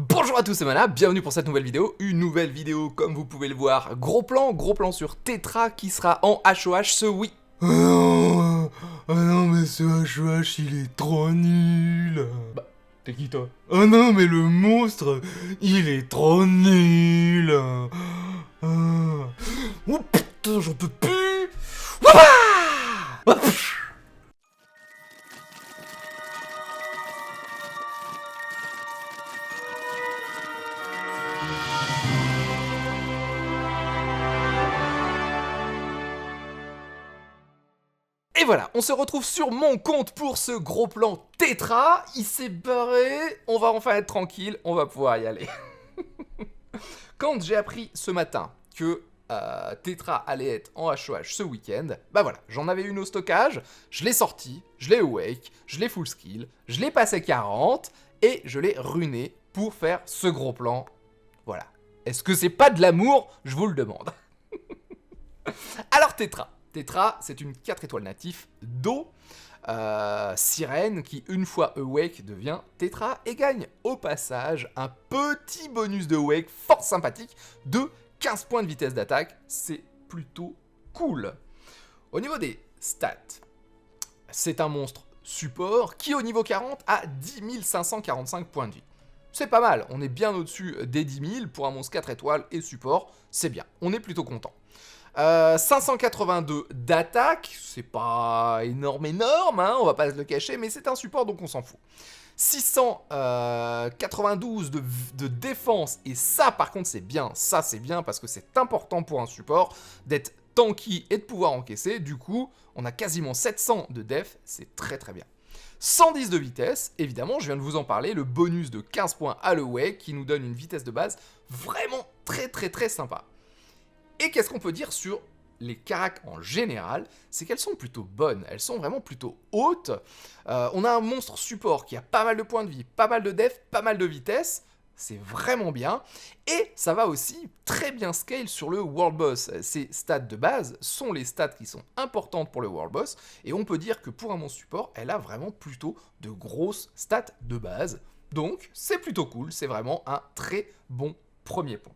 Bonjour à tous, c'est Mana, bienvenue pour cette nouvelle vidéo. Une nouvelle vidéo, comme vous pouvez le voir, gros plan sur Tetra qui sera en HOH ce week. Ah non, mais ce HOH, il est trop nul. Bah, t'es qui toi? Ah non, mais le monstre, il est trop nul. Ah. Oh putain, j'en peux plus. Wouah. Et voilà, on se retrouve sur mon compte pour ce gros plan Tetra. Il s'est barré, on va enfin être tranquille, on va pouvoir y aller. Quand j'ai appris ce matin que Tetra allait être en HOH ce week-end, bah voilà, j'en avais une au stockage, je l'ai sorti, je l'ai awake, je l'ai full skill, je l'ai passé 40 et je l'ai runé pour faire ce gros plan. Voilà. Est-ce que c'est pas de l'amour? Je vous le demande. Alors Tetra, c'est une 4 étoiles natif d'eau, sirène qui, une fois awake, devient Tetra et gagne au passage un petit bonus de awake fort sympathique de 15 points de vitesse d'attaque. C'est plutôt cool. Au niveau des stats, c'est un monstre support qui, au niveau 40, a 10 545 points de vie. C'est pas mal, on est bien au-dessus des 10 000 pour un monstre 4 étoiles et support, c'est bien, on est plutôt content. 582 d'attaque, c'est pas énorme, hein, on va pas se le cacher, mais c'est un support donc on s'en fout. 692 de défense, et ça par contre c'est bien parce que c'est important pour un support d'être tanky et de pouvoir encaisser, du coup on a quasiment 700 de def, c'est très bien. 110 de vitesse, évidemment, je viens de vous en parler, le bonus de 15 points à l'awake qui nous donne une vitesse de base vraiment très sympa. Et qu'est-ce qu'on peut dire sur les caracs en général? C'est qu'elles sont plutôt bonnes, elles sont vraiment plutôt hautes. On a un monstre support qui a pas mal de points de vie, pas mal de def, pas mal de vitesse. C'est vraiment bien. Et ça va aussi très bien scale sur le World Boss. Ces stats de base sont les stats qui sont importantes pour le World Boss. Et on peut dire que pour un monstre support, elle a vraiment plutôt de grosses stats de base. Donc c'est plutôt cool, c'est vraiment un très bon premier point.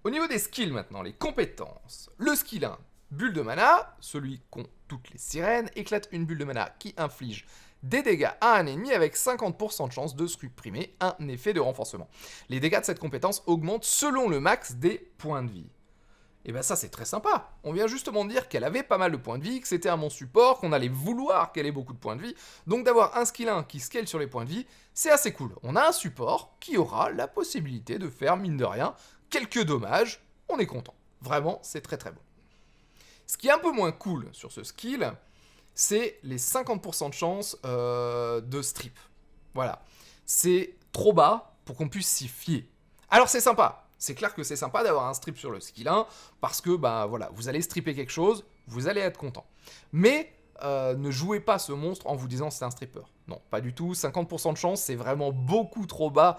Au niveau des skills maintenant, les compétences. Le skill 1, bulle de mana, celui qu'ont toutes les sirènes, éclate une bulle de mana qui inflige des dégâts à un ennemi avec 50% de chance de supprimer un effet de renforcement. Les dégâts de cette compétence augmentent selon le max des points de vie. Et ben ça c'est très sympa, on vient justement de dire qu'elle avait pas mal de points de vie, que c'était un monstre support, qu'on allait vouloir qu'elle ait beaucoup de points de vie, donc d'avoir un skill 1 qui scale sur les points de vie, c'est assez cool. On a un support qui aura la possibilité de faire, mine de rien, quelques dommages, on est content. Vraiment, c'est très bon. Ce qui est un peu moins cool sur ce skill, c'est les 50% de chance de strip. Voilà. C'est trop bas pour qu'on puisse s'y fier. Alors c'est sympa. C'est clair que c'est sympa d'avoir un strip sur le skill 1, parce que, bah voilà, vous allez stripper quelque chose, vous allez être content. Mais ne jouez pas ce monstre en vous disant c'est un stripper. Non, pas du tout. 50% de chance, c'est vraiment beaucoup trop bas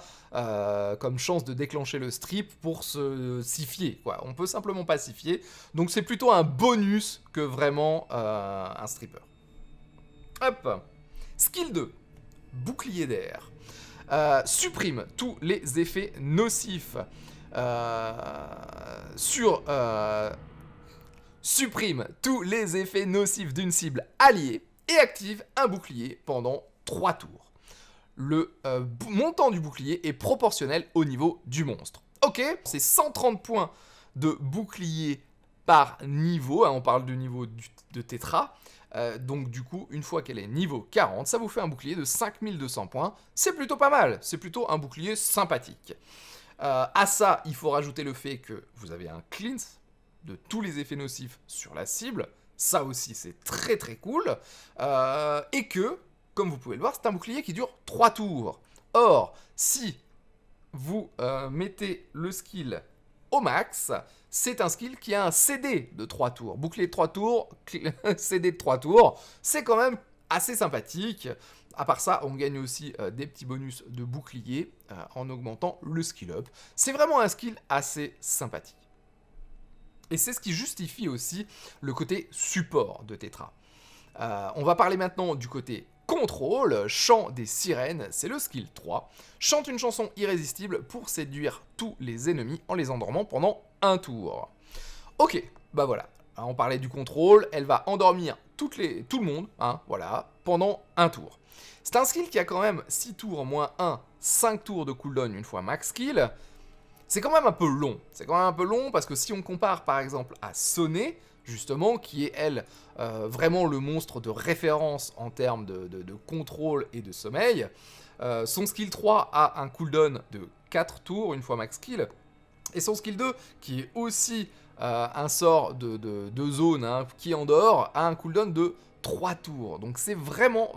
comme chance de déclencher le strip pour s'y fier, quoi. On peut simplement pas s'y fier. Donc c'est plutôt un bonus que vraiment un stripper. Hop. Skill 2. Bouclier d'air. Supprime tous les effets nocifs supprime tous les effets nocifs d'une cible alliée et active un bouclier pendant 3 tours. Le montant du bouclier est proportionnel au niveau du monstre. Ok, c'est 130 points de bouclier par niveau, hein, on parle du niveau de Tetra. Donc du coup, une fois qu'elle est niveau 40, ça vous fait un bouclier de 5200 points. C'est plutôt pas mal, c'est plutôt un bouclier sympathique. À ça, il faut rajouter le fait que vous avez un cleanse de tous les effets nocifs sur la cible. Ça aussi, c'est très cool. Et que, comme vous pouvez le voir, c'est un bouclier qui dure 3 tours. Or, si vous mettez le skill au max, c'est un skill qui a un CD de 3 tours. Bouclier de 3 tours, CD de 3 tours, c'est quand même assez sympathique. À part ça, on gagne aussi des petits bonus de bouclier en augmentant le skill up. C'est vraiment un skill assez sympathique. Et c'est ce qui justifie aussi le côté support de Tetra. On va parler maintenant du côté Contrôle, chant des sirènes, c'est le skill 3. Chante une chanson irrésistible pour séduire tous les ennemis en les endormant pendant un tour. Ok, bah voilà. On parlait du contrôle, elle va endormir tout le monde, hein, voilà, pendant un tour. C'est un skill qui a quand même 6 tours moins 1, 5 tours de cooldown une fois max skill. C'est quand même un peu long. C'est quand même un peu long parce que si on compare par exemple à Sonnet, justement, qui est elle vraiment le monstre de référence en termes de contrôle et de sommeil, son skill 3 a un cooldown de 4 tours une fois max skill, et son skill 2, qui est aussi un sort de zone hein, qui endort, a un cooldown de 3 tours. Donc c'est vraiment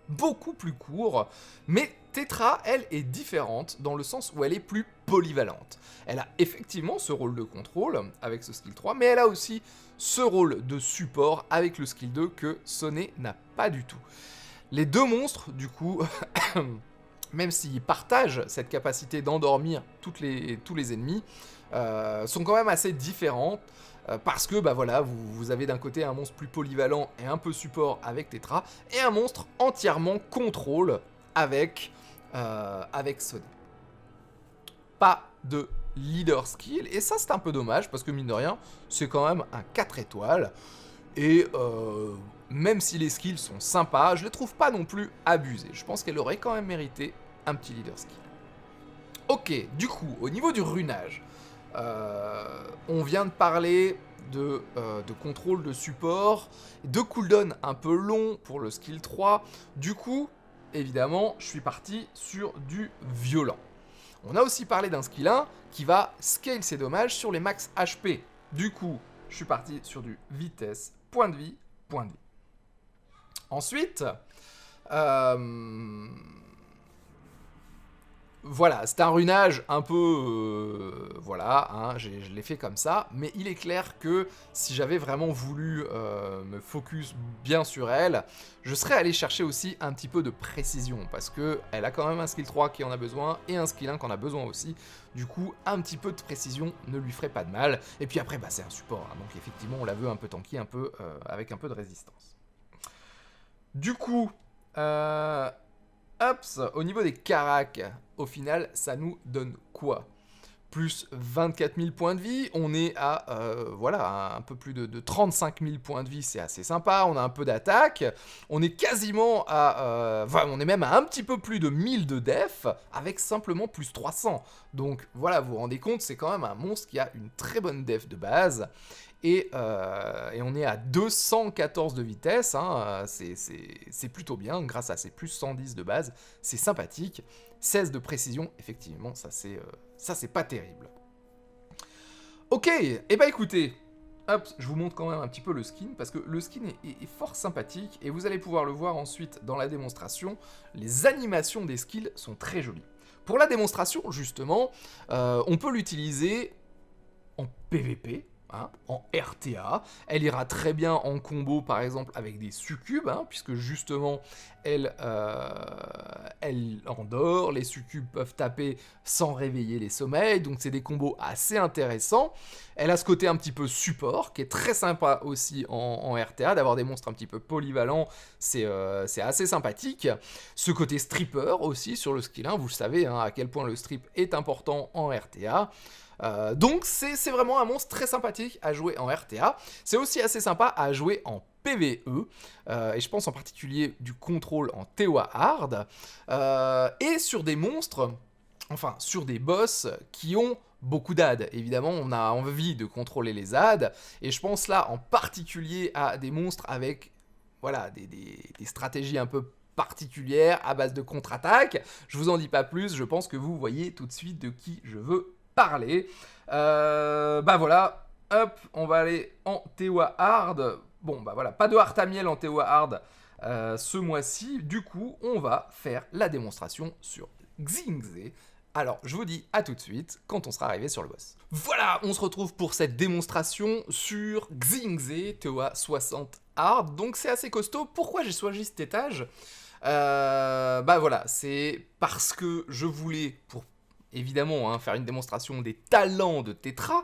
beaucoup plus court, mais Tetra, elle, est différente dans le sens où elle est plus polyvalente. Elle a effectivement ce rôle de contrôle avec ce skill 3, mais elle a aussi ce rôle de support avec le skill 2 que Sonnet n'a pas du tout. Les deux monstres, du coup, même s'ils partagent cette capacité d'endormir tous les ennemis, sont quand même assez différents. Parce que bah voilà, vous avez d'un côté un monstre plus polyvalent et un peu support avec Tetra, et un monstre entièrement contrôle avec Sonnet. Pas de leader skill, et ça c'est un peu dommage, parce que mine de rien, c'est quand même un 4 étoiles, et même si les skills sont sympas, je les trouve pas non plus abusés. Je pense qu'elle aurait quand même mérité un petit leader skill. Ok, du coup, au niveau du runage, on vient de parler de contrôle de support, de cooldown un peu long pour le skill 3. Du coup, évidemment, je suis parti sur du violent. On a aussi parlé d'un skill 1 qui va scale ses dommages sur les max HP. Du coup, je suis parti sur du vitesse, point de vie, point de vie. Ensuite, voilà, c'est un runage un peu... voilà, hein, je l'ai fait comme ça, mais il est clair que si j'avais vraiment voulu me focus bien sur elle, je serais allé chercher aussi un petit peu de précision, parce qu'elle a quand même un skill 3 qui en a besoin, et un skill 1 qui en a besoin aussi. Du coup, un petit peu de précision ne lui ferait pas de mal. Et puis après, bah, c'est un support, hein, donc effectivement, on la veut un peu tanky, un peu, avec un peu de résistance. Du coup... Ups, au niveau des caracs, au final, ça nous donne quoi? Plus 24 000 points de vie, on est à, voilà, un peu plus de 35 000 points de vie, c'est assez sympa, on a un peu d'attaque, on est quasiment à, on est même à un petit peu plus de 1000 de def, avec simplement plus 300. Donc voilà, vous vous rendez compte, c'est quand même un monstre qui a une très bonne def de base, et on est à 214 de vitesse, hein, c'est plutôt bien, grâce à ces plus 110 de base, c'est sympathique. 16 de précision, effectivement, ça c'est pas terrible. Ok, et bah écoutez, hop, je vous montre quand même un petit peu le skin, parce que le skin est fort sympathique, et vous allez pouvoir le voir ensuite dans la démonstration, les animations des skills sont très jolies. Pour la démonstration, justement, on peut l'utiliser en PVP, hein, en RTA, elle ira très bien en combo par exemple avec des succubes, hein, puisque justement elle endort, les succubes peuvent taper sans réveiller les sommeils, donc c'est des combos assez intéressants. Elle a ce côté un petit peu support, qui est très sympa aussi en RTA, d'avoir des monstres un petit peu polyvalents, c'est assez sympathique. Ce côté stripper aussi sur le skill 1, vous le savez hein, à quel point le strip est important en RTA. Donc c'est vraiment un monstre très sympathique à jouer en RTA. C'est aussi assez sympa à jouer en PvE, et je pense en particulier du contrôle en TOA hard, et sur des monstres, enfin sur des boss qui ont beaucoup d'AD. Évidemment, on a envie de contrôler les AD, et je pense là en particulier à des monstres avec voilà, des stratégies un peu particulières à base de contre-attaque. Je vous en dis pas plus, je pense que vous voyez tout de suite de qui je veux parler. Bah voilà, hop, on va aller en TOA hard. Bon bah voilà, pas de Artamiel en TOA hard ce mois-ci. Du coup, on va faire la démonstration sur Xingzé. Alors, je vous dis à tout de suite quand on sera arrivé sur le boss. Voilà, on se retrouve pour cette démonstration sur Xingzé TOA 60 hard. Donc c'est assez costaud. Pourquoi j'ai choisi cet étage? Bah voilà, c'est parce que je voulais, pour évidemment, hein, faire une démonstration des talents de Tetra,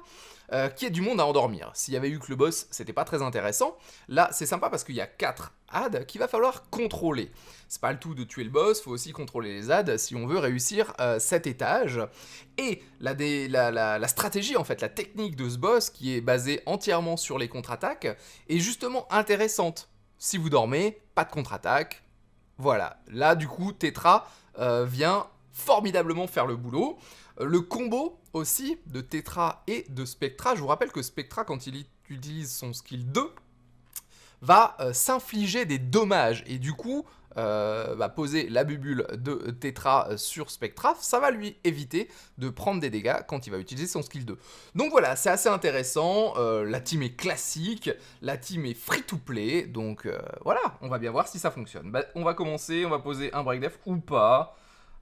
qui est du monde à endormir. S'il y avait eu que le boss, c'était pas très intéressant. Là, c'est sympa parce qu'il y a 4 adds qu'il va falloir contrôler. C'est pas le tout de tuer le boss, faut aussi contrôler les adds si on veut réussir cet étage. Et la stratégie, en fait, la technique de ce boss, qui est basée entièrement sur les contre-attaques, est justement intéressante. Si vous dormez, pas de contre-attaque. Voilà, là du coup, Tetra vient formidablement faire le boulot. Le combo aussi de Tetra et de Spectra, je vous rappelle que Spectra, quand il utilise son skill 2, va s'infliger des dommages, et du coup, va poser la bubule de Tetra sur Spectra, ça va lui éviter de prendre des dégâts quand il va utiliser son skill 2. Donc voilà, c'est assez intéressant, la team est classique, la team est free-to-play, donc voilà, on va bien voir si ça fonctionne. Bah, on va commencer, on va poser un break def ou pas.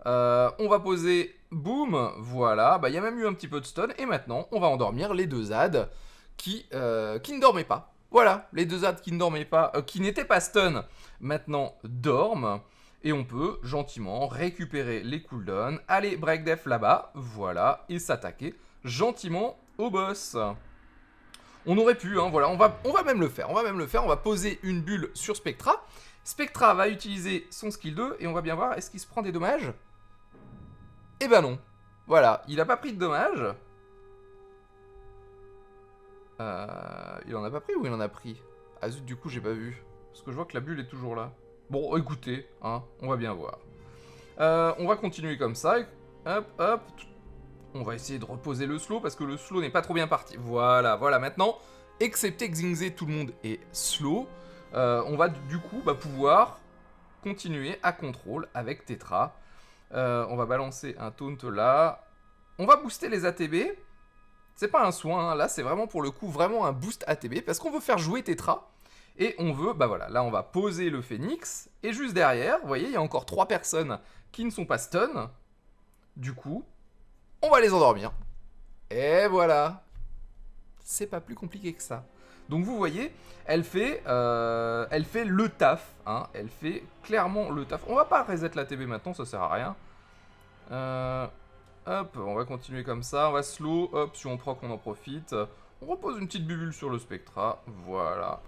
On va poser boom, voilà, bah il y a même eu un petit peu de stun, et maintenant on va endormir les 2 adds qui ne dormaient pas. Voilà, les 2 adds qui ne dormaient pas, qui n'étaient pas stun, maintenant dorment, et on peut gentiment récupérer les cooldowns, aller break def là-bas, voilà, et s'attaquer gentiment au boss. On aurait pu, hein, voilà, on va même le faire, on va poser une bulle sur Spectra. Spectra va utiliser son skill 2, et on va bien voir, est-ce qu'il se prend des dommages? Eh ben non. Voilà, il a pas pris de dommages. Il en a pas pris ou il en a pris? Ah zut, du coup j'ai pas vu. Parce que je vois que la bulle est toujours là. Bon, écoutez, hein, on va bien voir. On va continuer comme ça. Hop, hop. On va essayer de reposer le slow parce que le slow n'est pas trop bien parti. Voilà, voilà, maintenant, excepté Xingze, tout le monde est slow. On va du coup pouvoir continuer à contrôle avec Tetra. On va balancer un taunt là. On va booster les ATB. C'est pas un soin, hein. Là c'est vraiment pour le coup vraiment un boost ATB parce qu'on veut faire jouer Tetra. Et on veut, bah voilà, là on va poser le Phoenix. Et juste derrière, vous voyez, il y a encore 3 personnes qui ne sont pas stun. Du coup, on va les endormir. Et voilà. C'est pas plus compliqué que ça. Donc vous voyez, elle fait le taf, hein. Elle fait clairement le taf. On va pas reset la TB maintenant, ça sert à rien. Hop, on va continuer comme ça, on va slow, hop, si on proc on en profite. On repose une petite bubule sur le Spectra, voilà.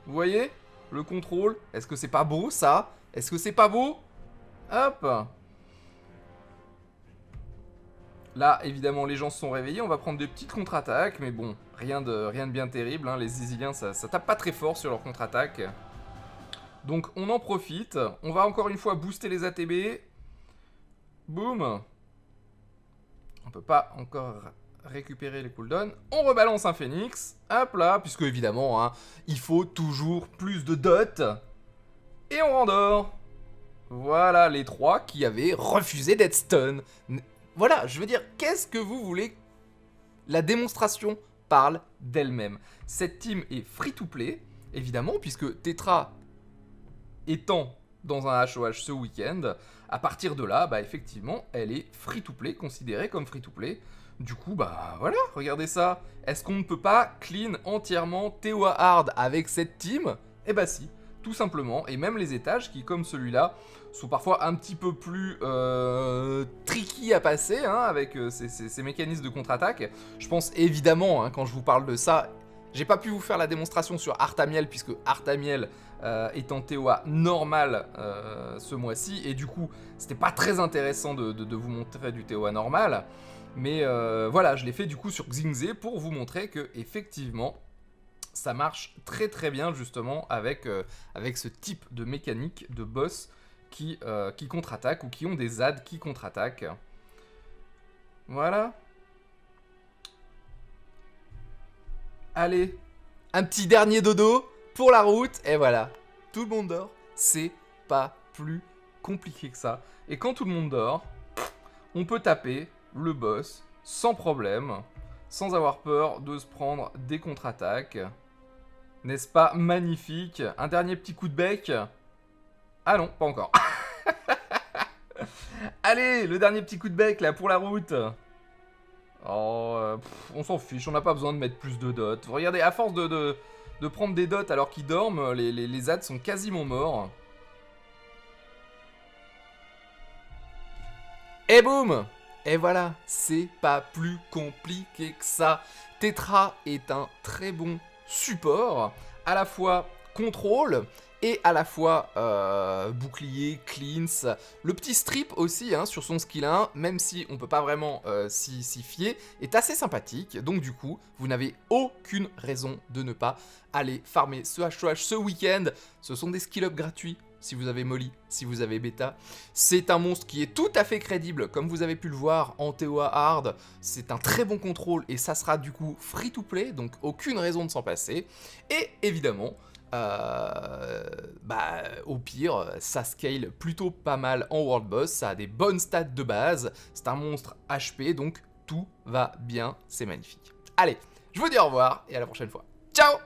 Vous voyez, le contrôle, est-ce que c'est pas beau ça? Est-ce que c'est pas beau? Hop. Là, évidemment, les gens se sont réveillés, on va prendre des petites contre-attaques, mais bon, rien de bien terrible, hein. Les Ziziliens, ça tape pas très fort sur leurs contre-attaques. Donc on en profite, on va encore une fois booster les ATB. Boum. On peut pas encore récupérer les cooldowns. On rebalance un Phoenix. Hop là, puisque évidemment, hein, il faut toujours plus de dot. Et on rendort. Voilà les 3 qui avaient refusé d'être stun. Voilà, je veux dire, qu'est-ce que vous voulez? La démonstration parle d'elle-même. Cette team est free-to-play, évidemment, puisque Tetra étant dans un HOH ce week-end, à partir de là, bah effectivement, elle est free-to-play, considérée comme free-to-play. Du coup, bah voilà, regardez ça. Est-ce qu'on ne peut pas clean entièrement TOA Hard avec cette team? Eh bah si, tout simplement. Et même les étages qui, comme celui-là, sont parfois un petit peu plus tricky à passer, hein, avec ces mécanismes de contre-attaque. Je pense évidemment, hein, quand je vous parle de ça, j'ai pas pu vous faire la démonstration sur Artamiel, puisque Artamiel est en TOA normal ce mois-ci, et du coup, c'était pas très intéressant de vous montrer du TOA normal. Mais voilà, je l'ai fait du coup sur Xingze pour vous montrer que effectivement, ça marche très très bien justement avec ce type de mécanique de boss qui contre-attaquent ou qui ont des adds qui contre-attaquent. Voilà. Allez, un petit dernier dodo pour la route, et voilà. Tout le monde dort, c'est pas plus compliqué que ça. Et quand tout le monde dort, on peut taper le boss sans problème, sans avoir peur de se prendre des contre-attaques. N'est-ce pas magnifique? Un dernier petit coup de bec. Ah non, pas encore. Allez, le dernier petit coup de bec là pour la route. Oh, on s'en fiche, on n'a pas besoin de mettre plus de dots. Regardez, à force de prendre des dots alors qu'ils dorment, les adds sont quasiment morts. Et boum! Et voilà, c'est pas plus compliqué que ça. Tetra est un très bon support, à la fois contrôle et à la fois bouclier, cleanse. Le petit strip aussi hein, sur son skill 1, même si on peut pas vraiment s'y fier, est assez sympathique. Donc du coup, vous n'avez aucune raison de ne pas aller farmer ce H2H ce week-end. Ce sont des skill up gratuits. Si vous avez Molly, si vous avez Beta. C'est un monstre qui est tout à fait crédible, comme vous avez pu le voir en TOA Hard. C'est un très bon contrôle et ça sera du coup free to play, donc aucune raison de s'en passer. Et évidemment, au pire, ça scale plutôt pas mal en World Boss, ça a des bonnes stats de base, c'est un monstre HP, donc tout va bien, c'est magnifique. Allez, je vous dis au revoir et à la prochaine fois. Ciao!